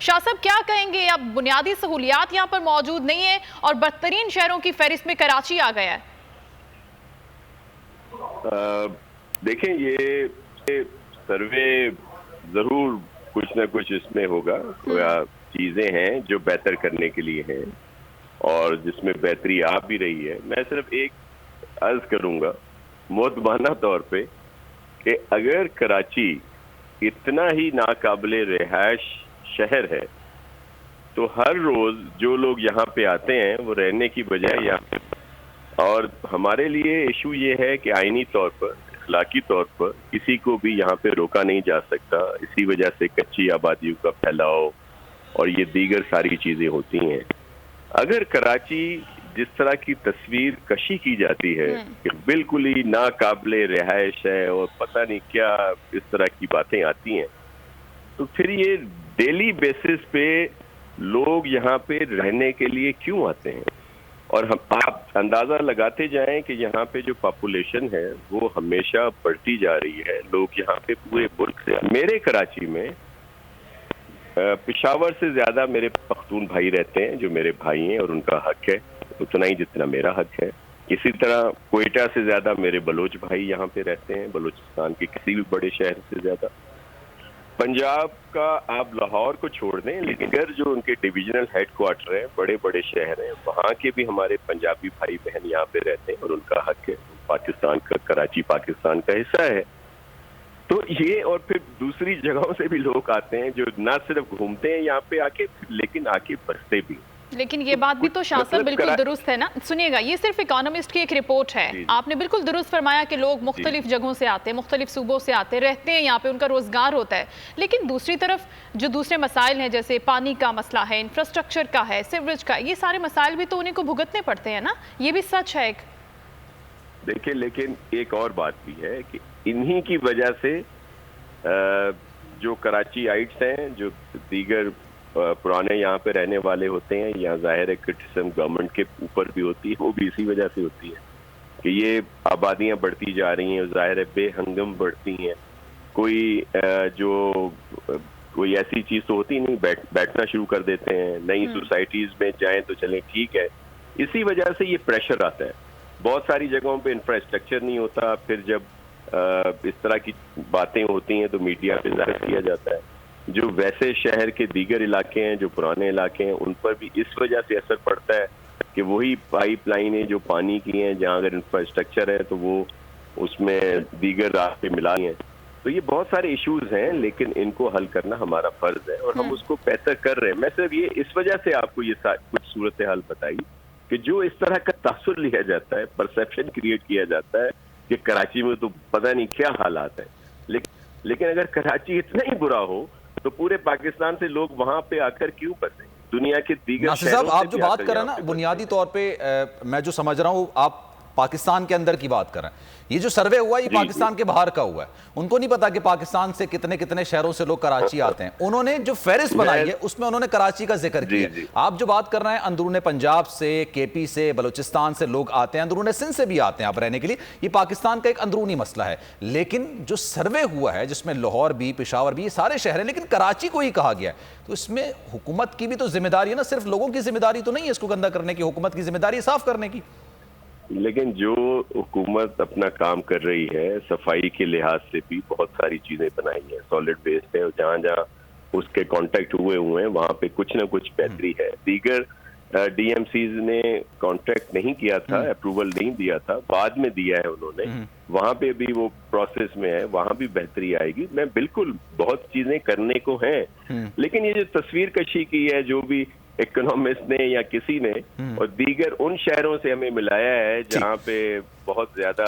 شاہ صاحب کیا کہیں گے؟ اب بنیادی سہولیات یہاں پر موجود نہیں ہیں اور بدترین شہروں کی فہرست میں کراچی آ گیا ہے۔ دیکھیں یہ سروے ضرور کچھ نہ کچھ اس میں ہوگا، چیزیں ہیں جو بہتر کرنے کے لیے ہیں اور جس میں بہتری آ بھی رہی ہے۔ میں صرف ایک عرض کروں گا مؤدبانہ طور پہ کہ اگر کراچی اتنا ہی ناقابل رہائش شہر ہے تو ہر روز جو لوگ یہاں پہ آتے ہیں وہ رہنے کی بجائے یہاں پہ، اور ہمارے لیے ایشو یہ ہے کہ آئینی طور پر، اخلاقی طور پر کسی کو بھی یہاں پہ روکا نہیں جا سکتا۔ اسی وجہ سے کچی آبادیوں کا پھیلاؤ اور یہ دیگر ساری چیزیں ہوتی ہیں۔ اگر کراچی جس طرح کی تصویر کشی کی جاتی ہے کہ بالکل ہی ناقابل رہائش ہے اور پتہ نہیں کیا اس طرح کی باتیں آتی ہیں، تو پھر یہ ڈیلی بیسس پہ لوگ یہاں پہ رہنے کے لیے کیوں آتے ہیں؟ اور آپ اندازہ لگاتے جائیں کہ یہاں پہ جو پاپولیشن ہے وہ ہمیشہ بڑھتی جا رہی ہے۔ لوگ یہاں پہ پورے ملک سے، میرے کراچی میں پشاور سے زیادہ میرے پختون بھائی رہتے ہیں جو میرے بھائی ہیں اور ان کا حق ہے اتنا ہی جتنا میرا حق ہے۔ اسی طرح کوئٹہ سے زیادہ میرے بلوچ بھائی یہاں پہ رہتے ہیں، بلوچستان کے کسی بھی بڑے شہر سے زیادہ۔ پنجاب کا آپ لاہور کو چھوڑ دیں، لیکن اگر جو ان کے ڈویژنل ہیڈ کوارٹر ہیں، بڑے بڑے شہر ہیں، وہاں کے بھی ہمارے پنجابی بھائی بہن یہاں پہ رہتے ہیں اور ان کا حق ہے۔ پاکستان کا، کراچی پاکستان کا حصہ ہے۔ تو یہ، اور پھر دوسری جگہوں سے بھی لوگ آتے ہیں جو نہ صرف گھومتے ہیں یہاں پہ آ کے، لیکن آ کے بستے بھی۔ لیکن یہ بات بھی تو شاہ صاحب بالکل درست ہے نا۔ سنیے گا، یہ صرف اکانومسٹ کی ایک رپورٹ ہے۔ آپ نے بالکل درست فرمایا کہ لوگ مختلف جگہوں سے آتے ہیں، مختلف صوبوں سے آتے ہیں، رہتے ہیں یہاں پہ، ان کا روزگار ہوتا ہے، لیکن دوسری طرف جو دوسرے مسائل ہیں جیسے پانی کا مسئلہ ہے، انفراسٹرکچر کا ہے، سیوریج کا، یہ سارے مسائل بھی تو انہیں کو بھگتنے پڑتے ہیں نا۔ یہ بھی سچ ہے ایک۔ دیکھیں لیکن ایک اور بات بھی ہے کہ انہی کی وجہ سے جو کراچی آئٹس ہیں، جو دیگر پرانے یہاں پہ رہنے والے ہوتے ہیں، یہاں ظاہر ہے کرٹیسزم گورنمنٹ کے اوپر بھی ہوتی ہے، وہ بھی اسی وجہ سے ہوتی ہے کہ یہ آبادیاں بڑھتی جا رہی ہیں، ظاہر ہے بے ہنگم بڑھتی ہیں۔ کوئی ایسی چیز تو ہوتی نہیں، بیٹھنا شروع کر دیتے ہیں، نئی سوسائٹیز میں جائیں تو چلیں ٹھیک ہے۔ اسی وجہ سے یہ پریشر آتا ہے۔ بہت ساری جگہوں پہ انفراسٹرکچر نہیں ہوتا، پھر جب اس طرح کی باتیں ہوتی ہیں تو میڈیا پہ ظاہر کیا جاتا ہے۔ جو ویسے شہر کے دیگر علاقے ہیں، جو پرانے علاقے ہیں، ان پر بھی اس وجہ سے اثر پڑتا ہے کہ وہی پائپ لائنیں جو پانی کی ہیں، جہاں اگر انفراسٹرکچر ہے تو وہ اس میں دیگر راستے ملا ہیں۔ تو یہ بہت سارے ایشوز ہیں، لیکن ان کو حل کرنا ہمارا فرض ہے اور ہم اس کو بہتر کر رہے ہیں۔ میں صرف یہ اس وجہ سے آپ کو یہ کچھ صورتحال بتائی کہ جو اس طرح کا تاثر لیا جاتا ہے، پرسیپشن کریٹ کیا جاتا ہے کہ کراچی میں تو پتہ نہیں کیا حالات ہیں، لیکن اگر کراچی اتنا ہی برا ہو تو پورے پاکستان سے لوگ وہاں پہ آ کر کیوں بسیں؟ دنیا کے دیگر ناصر صاحب، آپ جو بات کر رہے ہیں نا، بنیادی طور پہ میں جو سمجھ رہا ہوں آپ پاکستان کے اندر کی بات کر رہے ہیں۔ یہ جو سروے ہوا ہے یہ پاکستان کے باہر کا ہوا ہے۔ ان کو نہیں پتا کہ پاکستان سے کتنے کتنے شہروں سے لوگ کراچی آتے ہیں۔ انہوں نے جو فہرست بنائی ہے اس میں انہوں نے کراچی کا ذکر کیا ہے۔ آپ جو بات کر رہے ہیں اندرون پنجاب سے، کے پی سے، بلوچستان سے لوگ آتے ہیں، اندرون سندھ سے بھی آتے ہیں آپ رہنے کے لیے، یہ پاکستان کا ایک اندرونی مسئلہ ہے۔ لیکن جو سروے ہوا ہے جس میں لاہور بھی، پشاور بھی، یہ سارے شہر ہیں، لیکن کراچی کو ہی کہا گیا ہے، تو اس میں حکومت کی بھی تو ذمہ داری ہے نا، صرف لوگوں کی ذمہ داری تو نہیں ہے اس کو گندہ کرنے کی، حکومت کی ذمہ داری ہے صاف کرنے کی۔ لیکن جو حکومت اپنا کام کر رہی ہے، صفائی کے لحاظ سے بھی بہت ساری چیزیں بنائی ہیں، سالڈ ویسٹ ہے، جہاں جہاں اس کے کانٹیکٹ ہوئے ہیں وہاں پہ کچھ نہ کچھ بہتری ہے۔ دیگر ڈی ایم سیز نے کانٹیکٹ نہیں کیا تھا، اپروول نہیں دیا تھا، بعد میں دیا ہے انہوں نے، وہاں پہ بھی وہ پروسیس میں ہے، وہاں بھی بہتری آئے گی۔ میں بالکل بہت چیزیں کرنے کو ہیں، لیکن یہ جو تصویر کشی کی ہے جو بھی اکنامسٹ نے یا کسی نے، اور دیگر ان شہروں سے ہمیں ملایا ہے جہاں پہ بہت زیادہ